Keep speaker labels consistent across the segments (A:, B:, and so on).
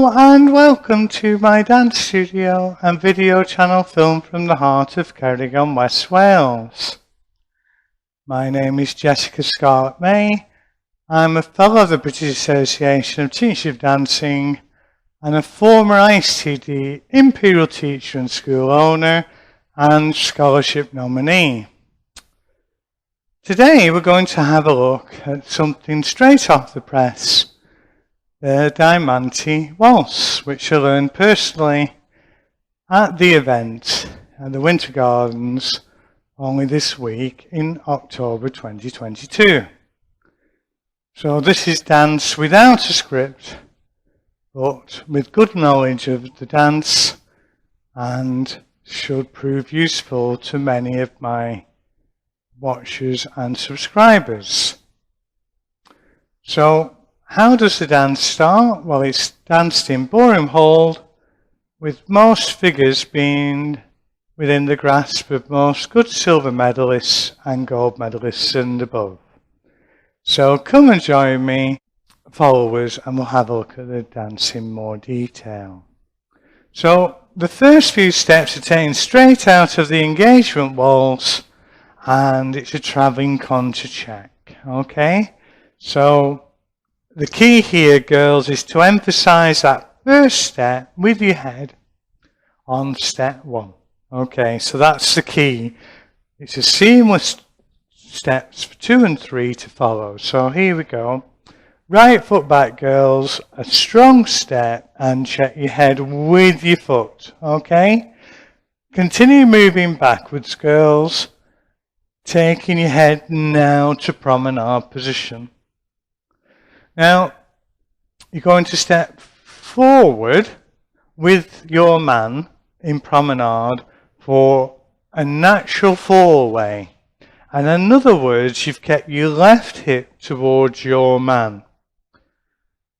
A: Hello and welcome to my dance studio and video channel filmed from the heart of Ceredigion, West Wales. My name is Jessica Scarlett May. I'm a fellow of the British Association of Teachers of Dancing and a former ICD Imperial Teacher and School owner and scholarship nominee. Today we're going to have a look at something straight off the press. The Diamanté Waltz, which I learned personally at the event at the Winter Gardens only this week in October 2022. So this is dance without a script, but with good knowledge of the dance and should prove useful to many of my watchers and subscribers. So, how does the dance start? Well, it's danced in ballroom hold, with most figures being within the grasp of most good silver medalists and gold medalists and above. So come and join me, followers, and we'll have a look at the dance in more detail. So the first few steps are taken straight out of the engagement waltz, and it's a travelling Contra Check. Okay, so the key here, girls, is to emphasize that first step with your head on step one. Okay, so that's the key. It's a seamless steps for 2 and 3 to follow. So here we go. Right foot back, girls, a strong step, and check your head with your foot. Okay, continue moving backwards, girls, taking your head now to promenade position. Now, you're going to step forward with your man in promenade for a natural fallaway. And in other words, you've kept your left hip towards your man.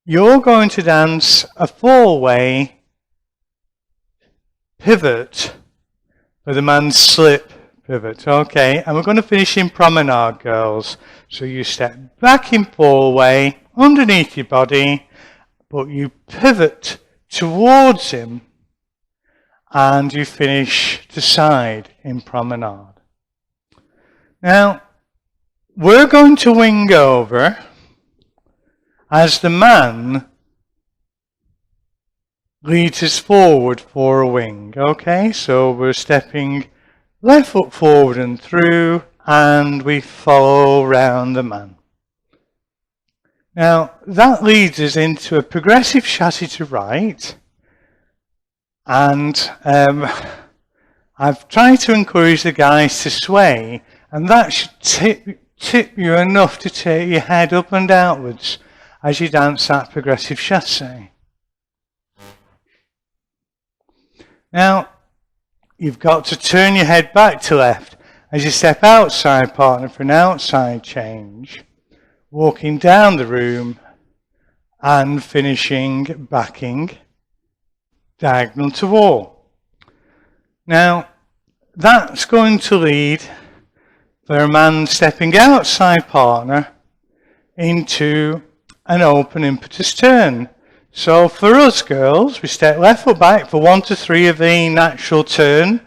A: You're going to dance a fallaway pivot with a man's slip pivot. Okay, and we're going to finish in promenade, girls. So you step back in fallaway underneath your body, but you pivot towards him and you finish to side in promenade. Now, we're going to wing over as the man leads us forward for a wing. Okay, so we're stepping left foot forward and through, and we follow round the man. Now, that leads us into a progressive chasse to right, and I've tried to encourage the guys to sway, and that should tip you enough to take your head up and outwards as you dance that progressive chasse. Now, you've got to turn your head back to left as you step outside partner for an outside change, walking down the room and finishing backing diagonal to wall. Now, that's going to lead for a man stepping outside partner into an open impetus turn. So for us girls, we step left foot back for 1 to 3 of the natural turn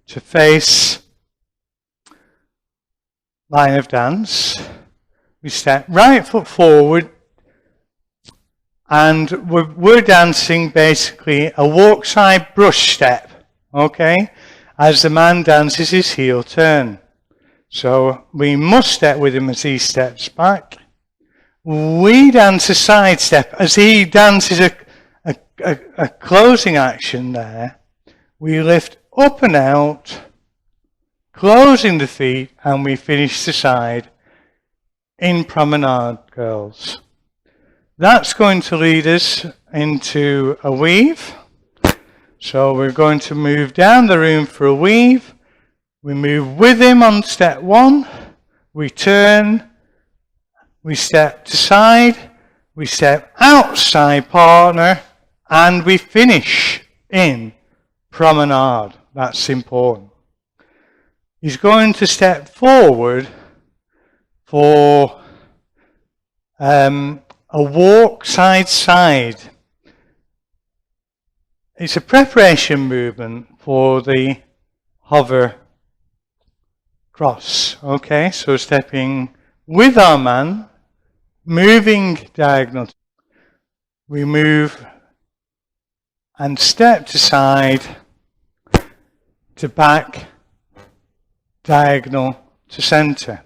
A: to face line of dance. We step right foot forward, and we're dancing basically a walk side brush step, okay, as the man dances his heel turn. So we must step with him as he steps back. We dance a side step as he dances a closing action there. We lift up and out, closing the feet, and we finish the side in promenade, girls. That's going to lead us into a weave. So we're going to move down the room for a weave. We move with him on step 1. We turn. We step to side. We step outside partner. And we finish in promenade. That's important. He's going to step forward for a walk side-side. it's a preparation movement for the hover cross. Okay, so stepping with our man, moving diagonal. We move and step to side, to back, diagonal to center.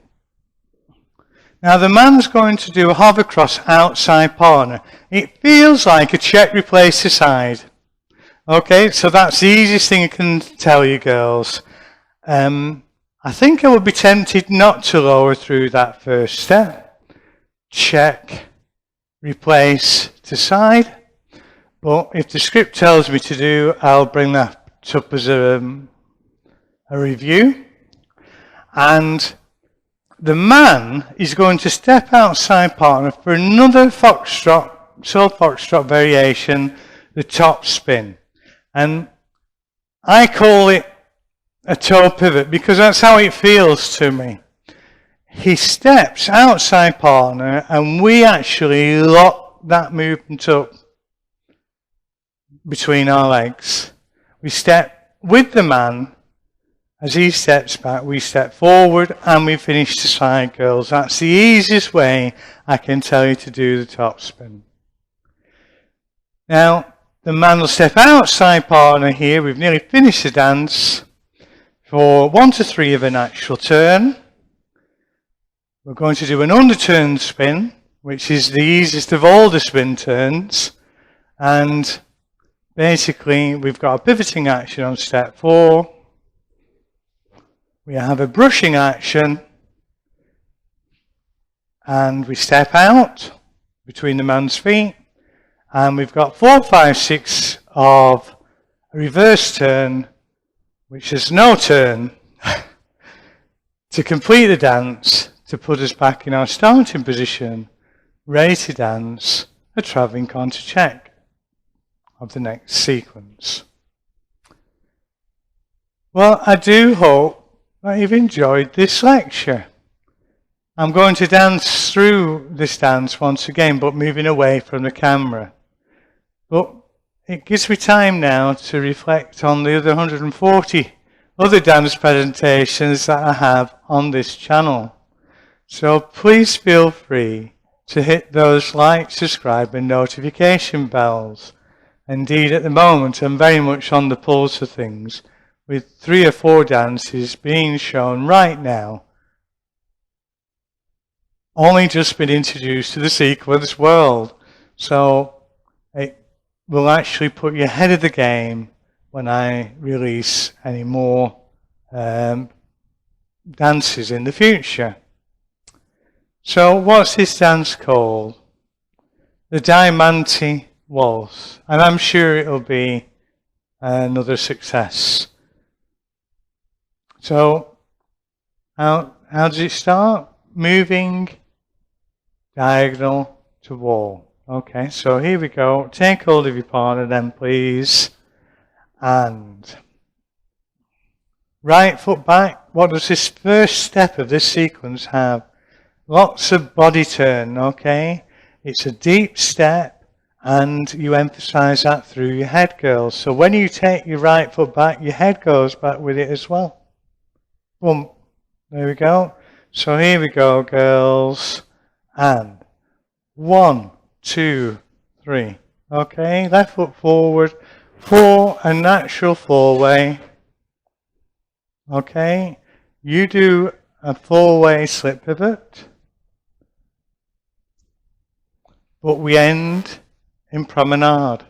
A: Now the man's going to do a hover cross outside partner. It feels like a check replace to side. Okay, so that's the easiest thing I can tell you girls. I think I would be tempted not to lower through that first step. Check, replace to side. But if the script tells me to do, I'll bring that up as a review. And the man is going to step outside partner for another foxtrot, solo foxtrot variation, the top spin. And I call it a toe pivot because that's how it feels to me. He steps outside partner and we actually lock that movement up between our legs. We step with the man. As he steps back, we step forward and we finish to side, girls. That's the easiest way I can tell you to do the top spin. Now, the man will step outside partner here. We've nearly finished the dance for 1 to 3 of a natural turn. We're going to do an underturned spin, which is the easiest of all the spin turns. And basically, we've got a pivoting action on step 4. We have a brushing action, and we step out between the man's feet, and we've got 4, 5, 6 of a reverse turn, which is no turn, to complete the dance, to put us back in our starting position, ready to dance a travelling Contra Check of the next sequence. Well, I do hope that you've enjoyed this lecture. I'm going to dance through this dance once again, but moving away from the camera. But it gives me time now to reflect on the other 140 other dance presentations that I have on this channel. So please feel free to hit those like, subscribe and notification bells. Indeed, at the moment, I'm very much on the pulse of things, with 3 or 4 dances being shown right now. Only just been introduced to the sequence world. So it will actually put you ahead of the game when I release any more dances in the future. So what's this dance called? The Diamanté Waltz. And I'm sure it'll be another success. So, how does it start? Moving diagonal to wall. Okay, so here we go. Take hold of your partner then, please. And right foot back. What does this first step of this sequence have? Lots of body turn, okay? It's a deep step, and you emphasize that through your head, girls. So when you take your right foot back, your head goes back with it as well. Boom. There we go. So here we go, girls. And 1, 2, 3. Okay, left foot forward for a natural fallaway. Okay, you do a fallaway slip pivot. But we end in promenade.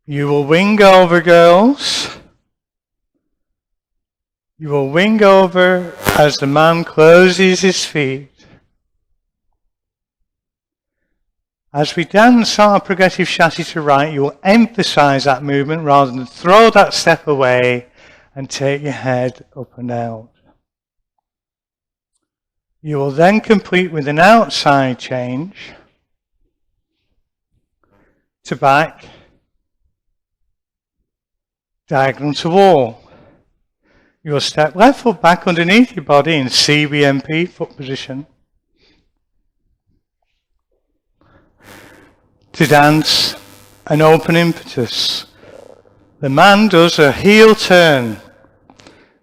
A: You will wing over, girls. You will wing over as the man closes his feet. As we dance our progressive chassis to right, you will emphasize that movement rather than throw that step away and take your head up and out. You will then complete with an outside change to back, diagonal to wall. You will step left foot back underneath your body in CBMP foot position to dance an open impetus. The man does a heel turn.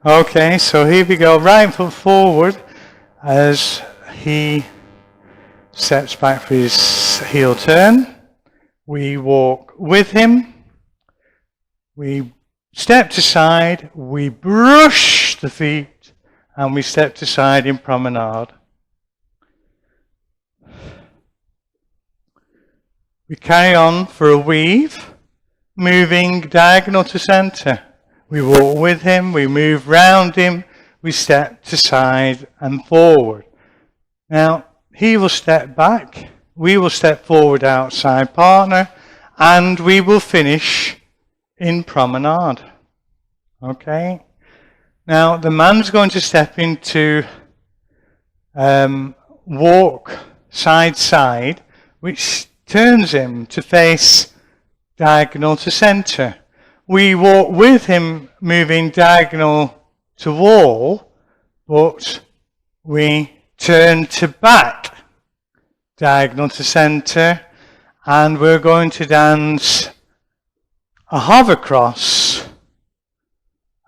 A: Okay, so here we go, right foot forward as he steps back for his heel turn. We walk with him. We step to side. We brush the feet and we step to side in promenade. We carry on for a weave, moving diagonal to center. We walk with him, we move round him, we step to side and forward. Now, he will step back, we will step forward outside partner, and we will finish in promenade. Okay? Now, the man's going to step into walk side-side, which turns him to face diagonal to center. We walk with him moving diagonal to wall, but we turn to back diagonal to center, and we're going to dance a hover cross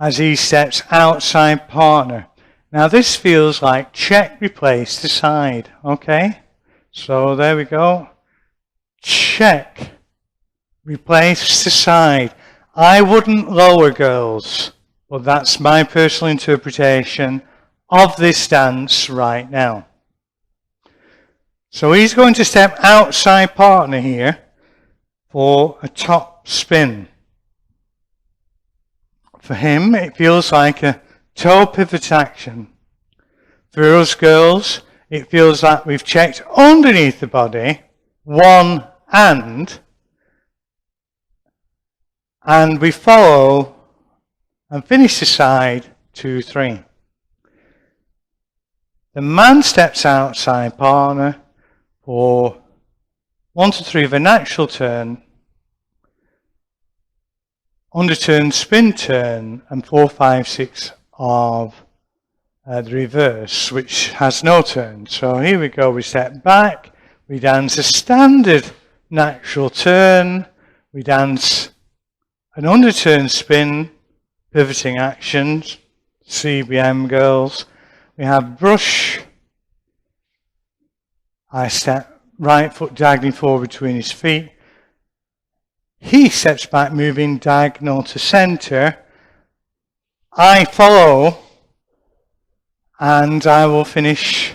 A: as he steps outside partner. Now this feels like check, replace to side, okay? So there we go. Check, replace to side. I wouldn't lower, girls, but that's my personal interpretation of this dance right now. So he's going to step outside partner here for a top spin. For him, it feels like a toe pivot action. For us girls, it feels like we've checked underneath the body, one and we follow and finish the side, 2, 3. The man steps outside partner for 1 to 3 of a natural turn, underturned spin turn, and 4, 5, 6 of the reverse, which has no turn. So here we go, we step back, we dance a standard natural turn, we dance an underturned spin, pivoting actions, CBM girls. We have brush. I step right foot diagonally forward between his feet. He steps back, moving diagonal to center. I follow, and I will finish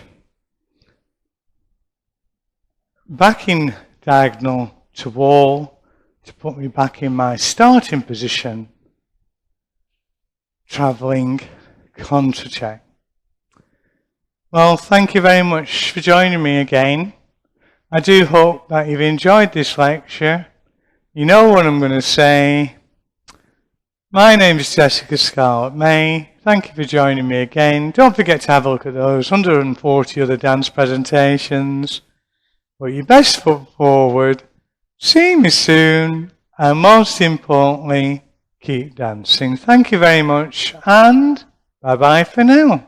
A: backing diagonal to wall to put me back in my starting position, travelling Contra Check. Well, thank you very much for joining me again. I do hope that you've enjoyed this lecture. You know what I'm going to say. My name is Jessica Scarlett May. Thank you for joining me again. Don't forget to have a look at those 140 other dance presentations. Put your best foot forward. See me soon. And most importantly, keep dancing. Thank you very much. And bye-bye for now.